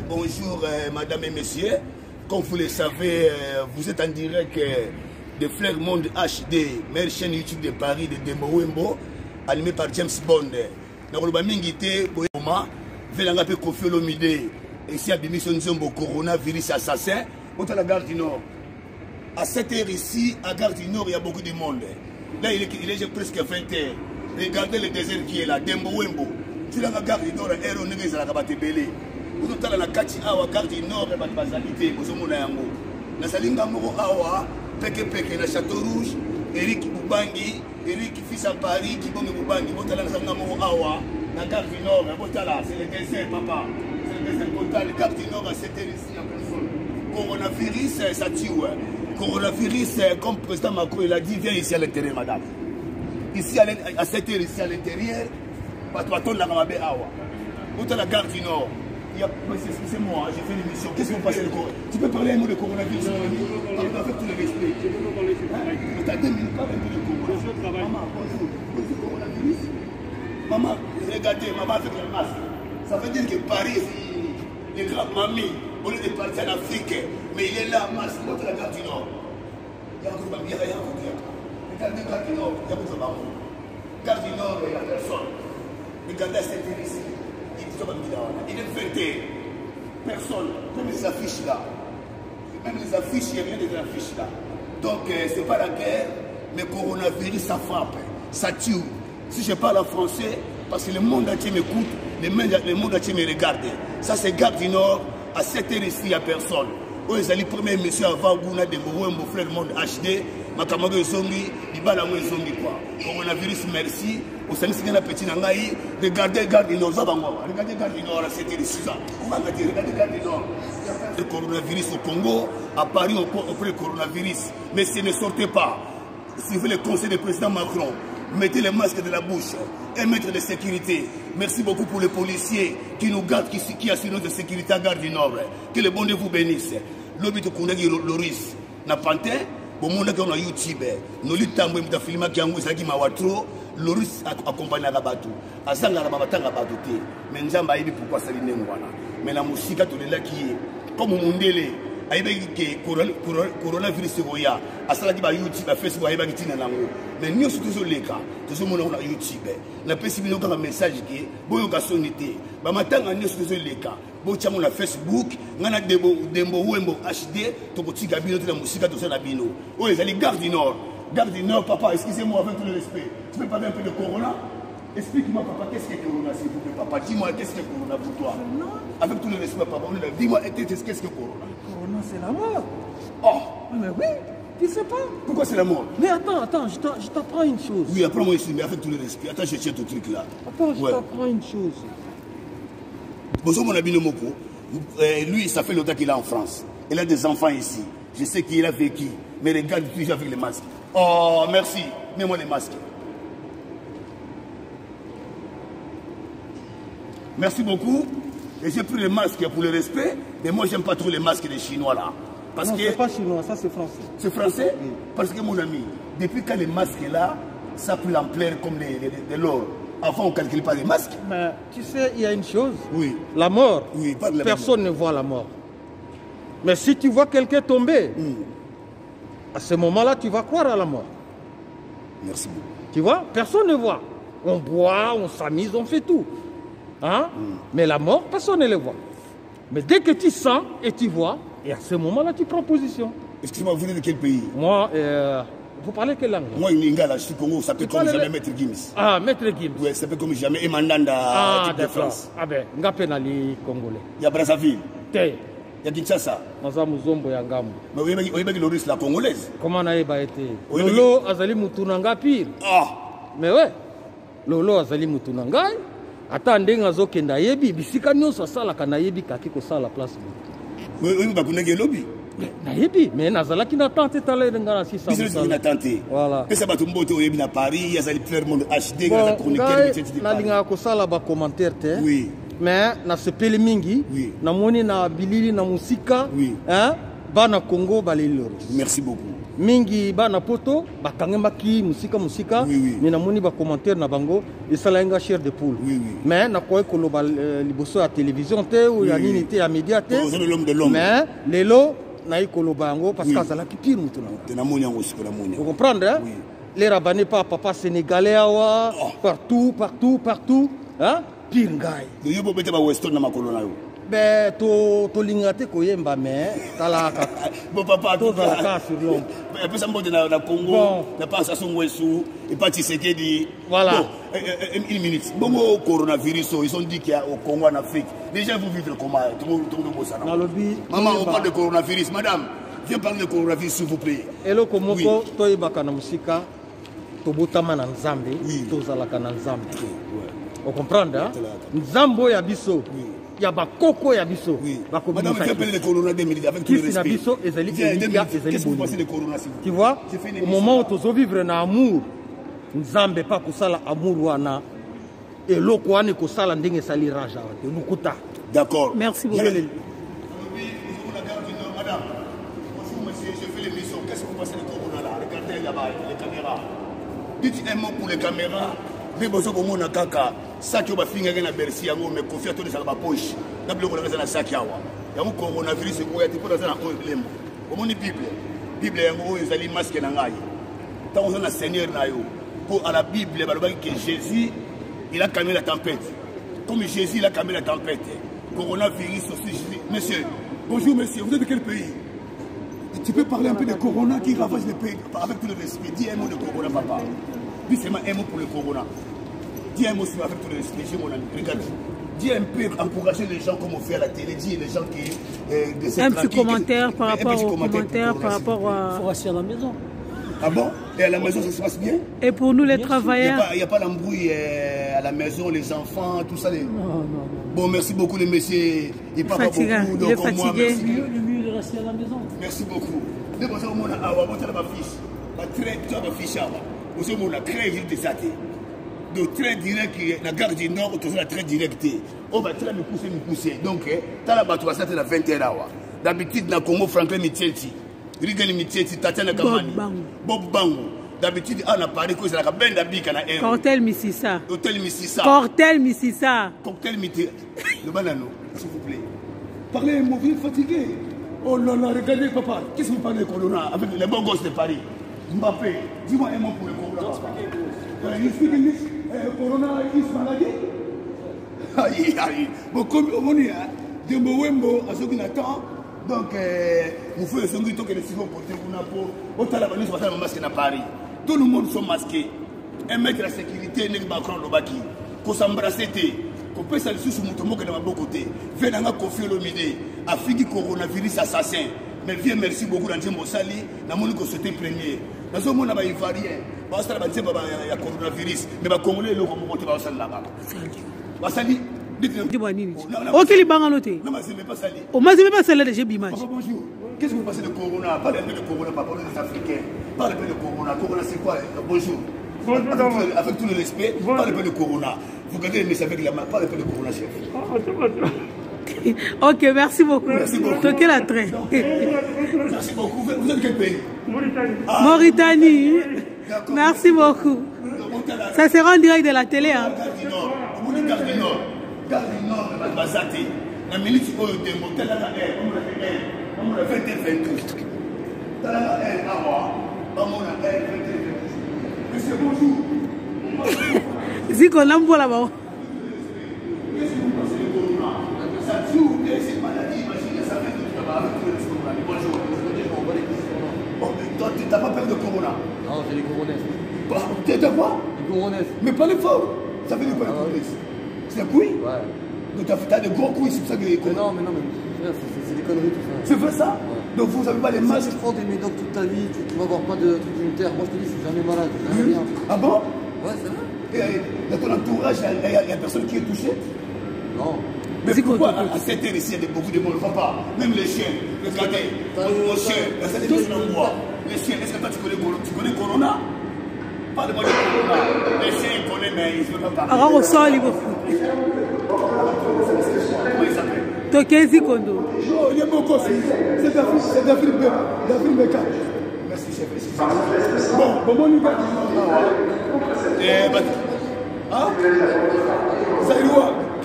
Bonjour madame et messieurs. Comme vous le savez, vous êtes en direct de Flair Monde HD, meilleure chaîne YouTube de Paris de Dembo Wembo, animé par James Bond. Dans le Bamingité, Boyoma, Velanga pe Kofi Olomide, ici à Bimission Nzombo, coronavirus assassin, autour de la gare du Nord. À 7h ici, à Gare du Nord, il y a beaucoup de monde. Là, il est presque 20h. Regardez le désert qui est là, Dembo Wembo. Tu la Gare du Nord, Aéro Negez à la Kabatebele. Vous avez la Kati Awa, Gare du Nord, et Bazalité, vous avez la Yango. Na Salinga Moro Awa, Peke Peke, na Château Rouge, Eric Boubangi, Eric fils à Paris, qui bon Boubangi, vous avez la Salinga Moro Awa, na Gare du Nord, c'est le désert, papa. C'est le désert total, le Gare du Nord, à 7h ici, à personne. Coronavirus, ça tue. Coronavirus, comme le président Macron il a dit, viens ici à l'intérieur, madame. Ici à 7h, ici à l'intérieur, Patouaton la Ramabé Awa. Où est la Gare du Nord? Excusez-moi, j'ai fait une émission. Qu'est-ce que vous passez le coronavirus? Tu peux parler un mot de coronavirus? Avec tout le respect. Tu as 2 minutes, parle un peu de coronavirus. Maman, bonjour. Bonjour, coronavirus. Maman, regardez, maman avec le masque. Ça veut dire que Paris, les grandes mamies, au lieu de partir en Afrique, mais il est là, masque, contre la Gare du Nord. Il y a beaucoup de mamie, il y a beaucoup de regardez Gare du Nord, il y a beaucoup de mamans. Gare du Nord, il n'y a personne. Regardez cette ici. Il est fêté. Personne. Même les affiches là. Même les affiches, il n'y a rien de affiches là. Donc, ce n'est pas la guerre, mais le coronavirus, ça frappe. Ça tue. Si je parle en français, parce que le monde entier m'écoute, le monde entier me regarde. Ça, c'est Gare du Nord. À 7h ici, il n'y a personne. Où ils allaient première émission avant Gouna de Mbouembo, Flair Monde HD. Makamago Zongi, Ibala Zongi quoi. Coronavirus, merci. Au sein de la petite Nangaï, regardez Gare du Nord, regardez Gare du Nord à 7h ici. Regardez Gare du Nord. Le coronavirus au Congo, à Paris, on prend le coronavirus. Mais si ne sortez pas, suivez le conseil du président Macron. Mettez les masques de la bouche, un mètre de sécurité. Merci beaucoup pour les policiers qui nous gardent, qui assurent notre sécurité à Gare du Nord. Que le bon Dieu vous bénisse. L'objet de Kondagi Loris, n'a pantin, bon monde qui on a YouTube, nous l'itambou et filmé qui a un qui m'a watro, Loris accompagne à Rabatou. À Zanga Rabatanga Rabatoté, mais Nzamba Ibi pourquoi ça l'est voilà. Mais la musique tout est là qui est comme au Mundele. Aïbé coronavirus roya asala ki ba YouTube ba Facebook aïbé ki tina nango mais nous surtout les cas tous mon na YouTube na pesi bino ka message ki boyo ka sonité ba matanga nous surtout les cas bo tchamo na Facebook ngana Dembo Wembo HD to ko tika bino na musika to sala bino o ezali Gare du Nord papa excusez-moi avec tout le respect tu peux parler un peu de corona. Explique-moi, papa, qu'est-ce que Corona, s'il vous plaît, papa? Dis-moi, qu'est-ce que Corona pour toi? Avec tout le respect, papa, dis-moi, qu'est-ce que Corona? Corona, c'est la mort. Oh! Mais oui, tu sais pas. Pourquoi c'est la mort? Mais attends, je t'apprends une chose. Oui, apprends-moi ici, mais avec tout le respect. Attends, je tiens ton truc là. Attends, je t'apprends une chose. Bonjour, mon ami Nomoko. Lui, ça fait longtemps qu'il est en France. Il a des enfants ici. Je sais qu'il a vécu. Mais regarde toujours avec les masques. Oh, merci. Mets-moi les masques. Merci beaucoup. Et j'ai pris les masques pour le respect, mais moi j'aime pas trop les masques des Chinois là. Parce non, que c'est pas chinois, ça c'est français. C'est français? Oui. Parce que mon ami, depuis quand les masques là, ça a pris l'ampleur comme de l'or. Avant on ne calcule pas les masques. Mais tu sais, il y a une chose. Oui. La mort. Oui, personne ne voit la mort. Mais si tu vois quelqu'un tomber, à ce moment-là, tu vas croire à la mort. Merci beaucoup. Tu vois, personne ne voit. On boit, on s'amuse, on fait tout. Hein? Mais la mort, personne ne le voit. Mais dès que tu sens et tu vois, et à ce moment-là, tu prends position. Excusez-moi, vous venez de quel pays? Moi, vous parlez quelle langue? Moi, Ningala, je suis Congo, ça peut comme jamais Maître Gims. Ah, Maître Gims. Oui, ça peut comme jamais Emandanda, de France. Ah ben, Ngapenali Congolais. Il y a Brazzaville. Té. Il y a Kinshasa. Mazamuzombo ya Ngambo. Mais vous avez Loris, la Congolaise. Comment naïba été? Lolo Azali Moutounanga pire. Ah! Mais ouais, Lolo Azali Moutounanga. Attendez, ngazo kenda yebi bisika nyonso sala kana yebi kaki ko sala place bo. Oui, ba kunenge lobby. Na yebi, mais nazalaki na tante tala ngana 600. Bisous na tante. Voilà. Pesa ba tumboto yebi na Paris, ya zali Flair Monde HD grâce à chroniqueur de na linga ko sala ba commentaire te. Oui. Mais na sepeli mingi, oui. Na moni na bilili na musika, oui. Hein? Bana Congo balilori. Merci beaucoup. mingi bana poto bakangemaki musika mais namoni ba commentaire na bango esalenga chair de poule mais na koy koloba liboso ya télévision te ou ya nini te ya média te mais lelo na ikoloba yango parce que azalaki pire mutu na vous comprendre hein? Les rabanés par papa sénégalais awa partout hein pire ngai yo bo bete ba western na makolo na yo ben to lingate koyemba mais tala bon papa to za ka sur l'homme et puis ça me na Congo na pas ça son wesu et pas Tshisekedi voilà une minute bon coronavirus ils ont dit qu'il y a au Congo en Afrique les gens vont vivre comment tout le monde ça maman on parle de coronavirus madame viens parler de coronavirus s'il vous plaît elo komoko toyebaka na musika tobotama na nzambe tozalaka na nzambe on comprendre nzambo ya biso ya bakoko ya biso madame fait appeler le corona 2000 avec tout le respect biso ezali qu'est-ce que vous pensez de corona s'il vous tu vois au moment où tozo vivre na amour nzambe pa kusala amour wana eloko wana kosala ndenge sali raja te lukuta d'accord merci beaucoup madame bonjour monsieur je fais l'émission qu'est-ce que vous pensez de corona là regardez là-bas les caméras dites un mot pour les caméras mais bozo komona kaka saki oba finga na Bercy yango mais confia to de sa ba poche na biloko na na saki awa yango coronavirus ko ya tipo na na lembo omoni bible yango ezali masque na ngai tant on a seigneur na yo pour à la bible balobaki que Jésus il a calmé la tempête comme Jésus il a calmé la tempête coronavirus aussi monsieur bonjour monsieur vous êtes de quel pays tu peux parler un peu de corona qui ravage le pays avec tout le respect dis un mot de corona papa dis seulement un mot pour le corona. Dis un mot avec tout le respect, mon ami. Regarde. Dis un peu, encourager les gens comme on fait à la télé. Dis les gens qui. Un petit commentaire par rapport au commentaire par rapport à. Il faut rester à la maison. Ah bon? Et à la maison, ça se passe bien? Et pour nous, les travailleurs? Il n'y a pas l'embrouille à la maison, les enfants, tout ça. Non. Bon, merci beaucoup, les messieurs. Il parle pas beaucoup. Il est fatigué. Le mieux est de rester à la maison. Merci beaucoup. Les gens ont ma fiche. Vous avez très direct de très direct la gare du Nord autour de la très directe on va très me pousser donc t'as la bateau ça c'est la 21 heures d'habitude na Congo Franklin Mitieti Rigani Mitieti Tatiana Kamani Bob Bango d'habitude on a parlé que c'est la benda bika na air Cocktail Mississa Hôtel Mississa Cocktail Mississa Cocktail Mitieti le banano s'il vous plaît parlez mon vieux fatigué oh là là regardez papa qu'est-ce que vous parlez de corona avec les bons gosses de Paris Mbappé, dis-moi un mot pour le corona. You speak English? Corona is maladie? Aïe. Bon, comme on est à Dembo-Wembo, à ce qu'on attend, donc, vous faites ce que les civils portent pour nous. Au Talabani, je vais faire un masque à Paris. Tout le monde sont masqués. Un mec de la sécurité, n'est pas Macron Lobaki. Qu'on s'embrasse, qu'on peut s'aller sur mon tomo que de ma beau côté. Venez confier l'omidé. Afiki coronavirus assassin. Mais viens, merci beaucoup d'André Mossali. N'a mon que c'était premier. Dans ce monde, il y a ivoirien. Il y a coronavirus. Mais les Congolais, ils vont là-bas. Salut. Dis-moi, Nini. Ok, les banganotés. Non, mais ce n'est pas sali. On m'a dit pas celle-là de Jébimage. Bonjour. Qu'est-ce que vous pensez de corona? Parlez un peu de corona, pas parler des Africains. Parlez un peu de corona. Corona, c'est quoi? Bonjour. Avec tout le respect, parlez un peu de corona. Vous regardez les messages avec la main. Parlez un peu de corona, chef. Ok, merci beaucoup. Merci beaucoup. Toquez la traîne. Merci beaucoup. Vous êtes quel pays? Mauritanie. Merci beaucoup. Ça sera en direct de la télé. Hein. Gare du Nord. Gare du Nord, Bazate. La minute où il y a un tel on a 21-22. Monsieur, bonjour. Zico, l'ambo là-bas. Ça joue, c'est maladie, imagine, ça fait tout là-bas avec tous les corona. Bonjour. Toi, tu n'as pas peur de corona? Non, j'ai les coronets. Tu as quoi? Les coronets. Mais pas les fort. Ça fait de quoi les coronets? C'est un couille? Ouais. Donc tu as de gros couilles, c'est pour ça que les mais non, c'est des conneries tout ça. C'est vrai ça? Ouais. Donc vous n'avez pas les masques? Si tu prends des médocs toute ta vie, tu vas avoir pas de trucs immunitaires. Moi je te dis, c'est jamais malade. Rien. Ah bon? Ouais, c'est vrai. Et dans ton entourage, il y a personne qui est touché? Non. Mais pourquoi à cette heure ici, il y a beaucoup de monde? Papa, même les chiens, regardez, mon chien, ça dépend de moi. Les chiens, est-ce que toi tu connais Corona? Parle-moi de Corona. Les chiens, ils connaissent, mais ils ne veulent pas parler. Alors, au sol, il faut. Comment il s'appelle? Tokezi Kondo. Non, il y a mon gosse. C'est David Becca. Merci, chef. Bon, bon,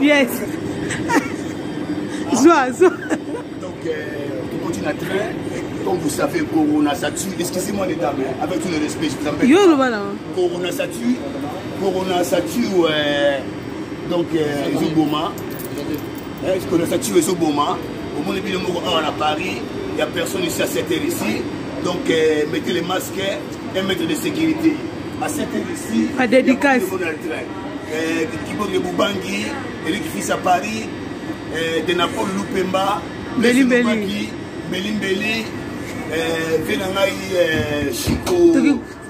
Yes. Joie. Donc, on continue à train. Comme vous savez, Corona ça tue. Excusez-moi les dames, avec tout le respect, je vous en prie. Corona ça tue. Donc, Zoboma. Corona ça tue Zoboma. Au monde de à Paris, il n'y a personne ici à 7h ici. Donc, mettez les masques et mettez de sécurité. À 7h ici, à dédicace. Kibok de Boubangi, Eric Fils à Paris, de Napoli Lupemba, Belimbeli, Venangai Chico,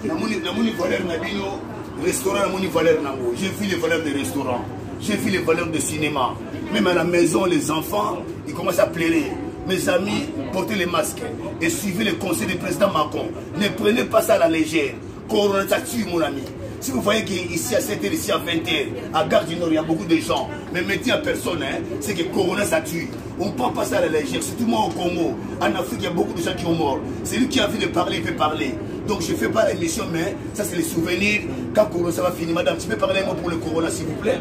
Namoni valeur Nabino, restaurant Namoni valeur Nango. J'ai vu les valeurs des restaurants, j'ai vu les valeurs de cinéma. Même à la maison, les enfants, ils commencent à pleurer. Mes amis, portez les masques et suivez les conseils du président Macron. Ne prenez pas ça à la légère. Corona ça tue, mon ami. Si vous voyez qu'ici à 7h, ici à 20h, à Gare du Nord, il y a beaucoup de gens. Mais mettez à personne, hein, c'est que Corona ça tue. On ne prend pas ça à la légère. Surtout moi au Congo. En Afrique, il y a beaucoup de gens qui ont mort. C'est lui qui a envie de parler, il peut parler. Donc je ne fais pas l'émission, mais ça c'est les souvenirs. Quand Corona ça va finir, madame, tu peux parler un mot pour le Corona, s'il vous plaît?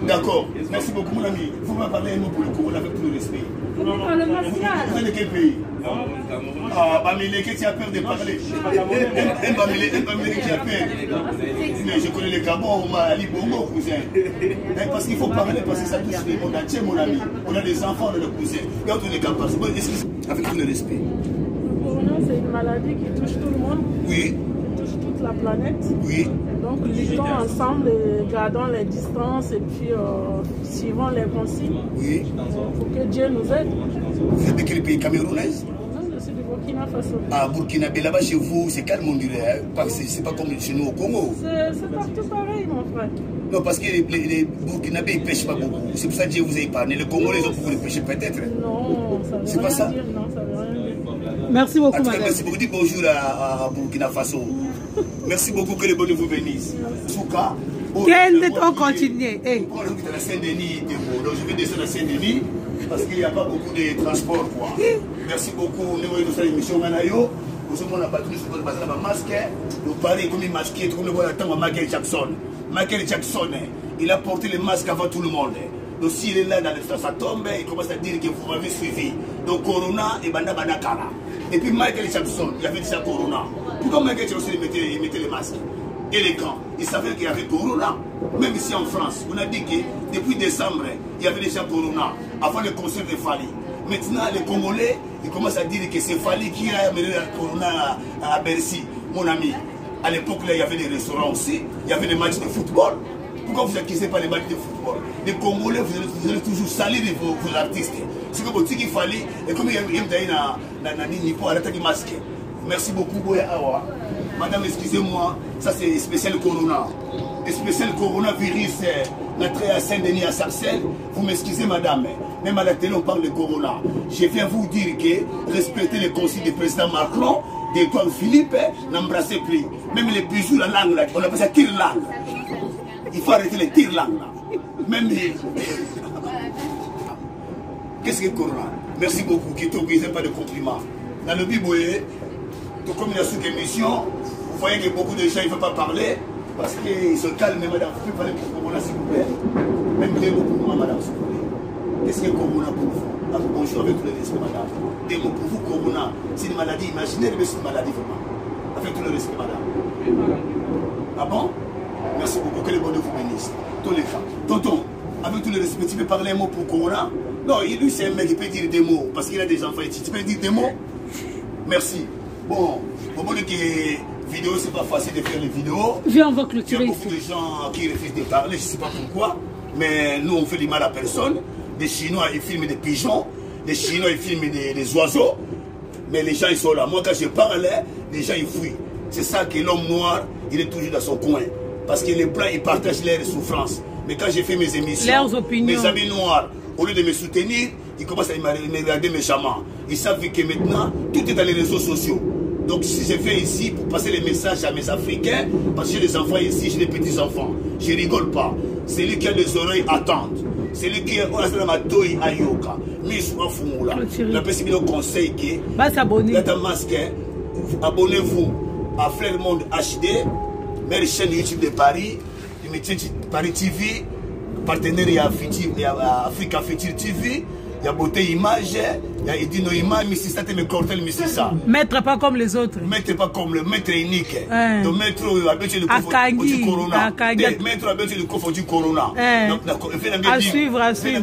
D'accord. Merci beaucoup, mon ami. Il faut pas parler un mot pour le Corona avec tout le respect. Vous êtes de quel pays? Ah, Bamileke, tu as peur de parler. Un Bamileke qui a peur. Mais je connais le Gabon, on m'a Ali Bongo, cousin. Parce qu'il faut parler, parce que ça touche le monde entier, mon ami. On a des enfants, on a des cousins. Et on tourne les capables. Avec tout le respect. Le corona, c'est une maladie qui touche tout le monde. Oui. Qui touche toute la planète. Oui. Donc, luttons ensemble et gardons les distances et puis suivons les consignes. Oui. Pour que Dieu nous aide. Vous êtes de quel pays? Camerounaise? Non, je suis du Burkina Faso. Ah, Burkina, mais là-bas chez vous, c'est calme, on dirait. C'est pas comme chez nous au Congo. C'est partout pareil, mon frère. Non, parce que les Burkinabés, ils ne pêchent pas beaucoup. C'est pour ça que Dieu vous a épargné. Les Congolais, ils ont beaucoup de pêcher peut-être. Non, ça veut rien dire. Non, ça veut rien dire. Merci beaucoup, madame. Merci beaucoup. Dites bonjour à Burkina Faso. Merci beaucoup, que les bonnes vous bénissent. Souka. On continue. On à Saint-Denis, donc je vais descendre à Saint-Denis parce qu'il n'y a pas beaucoup de transport. Merci beaucoup. Nous avons fait l'émission Manayo. Nous avons battu sur le masque. Nous parlons comme il masqué, comme le voilà tant Michael Jackson. Michael Jackson, il a porté le masque avant tout le monde. Donc s'il est là dans sa tombe, il commence à dire que vous m'avez suivi. Donc Corona et Banda Banakara. Et puis Michael Jackson, il avait déjà Corona. Pourquoi Michael Jackson il mettait les masques? Élégant. Il savait qu'il y avait Corona. Même ici en France, on a dit que depuis décembre, il y avait déjà Corona, avant le concert de Fali. Maintenant, les Congolais, ils commencent à dire que c'est Fali qui a amené la Corona à Bercy, mon ami. À l'époque, là, il y avait des restaurants aussi, il y avait des matchs de football. Pourquoi vous n'accusez pas les matchs de football? Les Congolais, vous allez toujours salir vos artistes. C'est comme il fallait, et comme il y a un masque. Merci beaucoup, Boya Awa. Madame, excusez-moi, ça c'est spécial Corona. Le spécial coronavirus, notre à Saint-Denis à Sarcelles. Vous m'excusez, madame, même à la télé on parle de Corona. Je viens vous dire que respectez les consignes du président Macron, d'Édouard Philippe, n'embrassez plus. Même les bijoux, la langue, là, on appelle ça tire-langue. Il faut arrêter les tire-langue, là. Même les... Qu'est-ce que Corona? Merci beaucoup, qui t'oblige pas de compliments. Dans le Biboué, comme il y a sous émission, vous voyez que beaucoup de gens ne veulent pas parler parce qu'ils se calment. Madame, vous pouvez parler pour Corona, s'il vous plaît? Même deux mots pour moi, madame, s'il vous plaît. Qu'est-ce que Corona pour vous? Bonjour avec tous les respects, madame. Des mots pour vous, Corona, c'est une maladie imaginaire, mais c'est une maladie vraiment. Avec tout le respect, madame. Ah bon? Merci beaucoup, que les bonnes vous bénissent. Tous les cas. Tonton, avec tout le respect, tu peux parler un mot pour Corona? Non, lui, c'est un mec qui peut dire des mots parce qu'il a des enfants ici. Tu peux dire des mots? Merci. Bon, au moment que vidéo, c'est pas facile de faire les vidéos. Viens, on va clôturer. Il y a beaucoup de gens qui refusent de parler, je ne sais pas pourquoi. Mais nous, on fait du mal à personne. Les Chinois, ils filment des pigeons. Les Chinois, ils filment des oiseaux. Mais les gens, ils sont là. Moi, quand je parle, les gens, ils fuient. C'est ça que l'homme noir, il est toujours dans son coin. Parce que les blancs, ils partagent leurs souffrances. Mais quand j'ai fait mes émissions, mes amis noirs, au lieu de me soutenir, ils commencent à me regarder méchamment. Ils savent que maintenant, tout est dans les réseaux sociaux. Donc si je fais ici pour passer les messages à mes Africains, parce que j'ai des enfants ici, j'ai des petits-enfants, je ne rigole pas. Celui qui a des oreilles attendent. Celui qui a ma toy ayoka. Mais je suis un fou là. La personne qui nous conseille que, dans ta masque, abonnez-vous à Flair Monde HD, meilleure chaîne YouTube de Paris, Paris TV, partenaire Africa Future TV, il y a Beauté Image, il y a Edino Image, Mississa, mais Cortel Mississa. Maître pas comme les autres. Maître pas comme le maître unique. Donc maître Abetche le Corona. Maître Abetche le Corona. À suivre, à suivre.